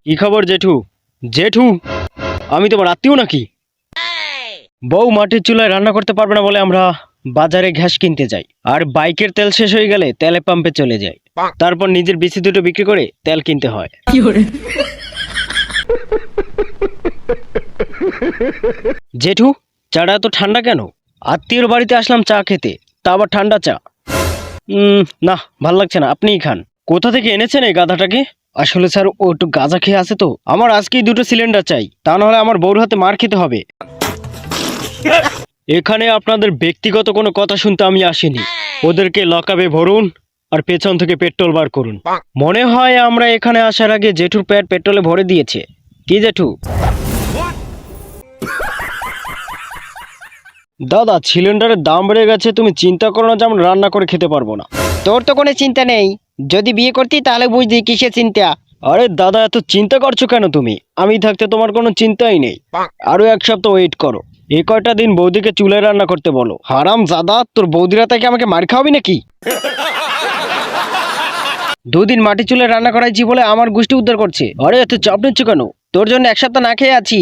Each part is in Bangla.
কি খবর জেঠু? জেঠু, আমি তোমার আত্মীয় নাকি? বউ মাটির চুলায় রান্না করতে পারবে না বলে আমরা বাজারে গ্যাস কিনতে যাই, আর বাইকের তেল শেষ হয়ে গেলে তেলে পাম্পে চলে যাই, তারপর নিজের বিসি দুটো বিক্রি করে তেল কিনতে হয়। জেঠু, চাটা এত ঠান্ডা কেন? আত্মীয়র বাড়িতে আসলাম চা খেতে, তা আবার ঠান্ডা চা? না, ভাল লাগছে না, আপনিই খান। কোথা থেকে এনেছেন এই গাধাটাকে? আসলে স্যার, ও একটু গাঁজা খেয়ে আছে তো। আমার আজকেই 2টো সিলিন্ডার চাই, তা নাহলে আমার বউর হাতে মার খেতে হবে। এখানে আপনাদের ব্যক্তিগত কোনো কথা শুনতে আমি আসিনি। ওদেরকে লকআপে ভরুন আর পেছন থেকে পেট্রোল বার করুন। মনে হয় আমরা এখানে আসার আগে জেঠুর পেট পেট্রোলে ভরে দিয়েছে। কি জেঠু? দাদা, সিলিন্ডারের দাম বেড়ে গেছে, তুমি চিন্তা করো না যে আমরা রান্না করে খেতে পারবো না। তোর তো কোনো চিন্তা নেই, যদি বিয়ে করতি তাহলে বুঝতি কিসের চিন্তা। আরে দাদা, এত চিন্তা করছো কেন তুমি? আমি থাকতে তোমার কোনো চিন্তাই নেই। আরো 1 সপ্তাহ ওয়েট করো। এই কয়টা দিন বৌদিকে চুলায় রান্না করতে বলো। হারাম জাদা, তোর বৌদিরা তাকে আমাকে মার খাওয়াবি নাকি? 2 দিন মাটি চুলে রান্না করাইছি বলে আমার গোষ্ঠী উদ্ধার করছে। আরে এত চাপ নিচ্ছ কেন? তোর জন্য 1 সপ্তাহ না খেয়ে আছি।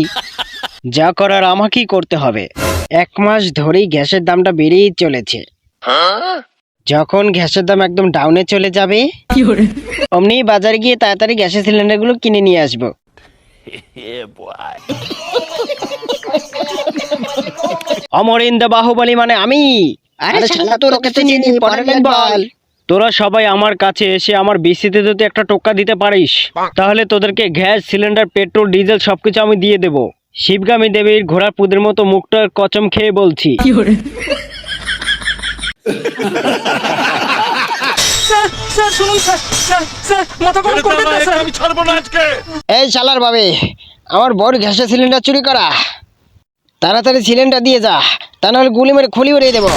যা করার আমাকেই করতে হবে। 1 মাস ধরেই গ্যাসের দামটা বেড়েই চলেছে। যখন গ্যাসের দাম একদম ডাউনে চলে যাবে, অমনি বাজারে গিয়ে তাড়াতাড়ি গ্যাসের সিলিন্ডারগুলো কিনে নিয়ে আসবো। অমরিন্দ বাহুবলী মানে আমি। আরে শালা, তোর কাছে চিনি পরের লাইন বল। তোরা সবাই আমার কাছে এসে আমার বিসিতে যদি একটা টোক্কা দিতে পারিস, তাহলে তোদেরকে গ্যাস সিলিন্ডার, পেট্রোল, ডিজেল সবকিছু আমি দিয়ে দেব। শিবগামী দেবীর ঘোড়ার পুদের মতো মুখটার কচম খেয়ে বলছি। এই শালার ভাবে, আমার বড় গ্যাসের সিলিন্ডার চুরি করা। তাড়াতাড়ি সিলিন্ডার দিয়ে যা, তা নাহলে গুলি মেরে খুলি উড়িয়ে দেবো।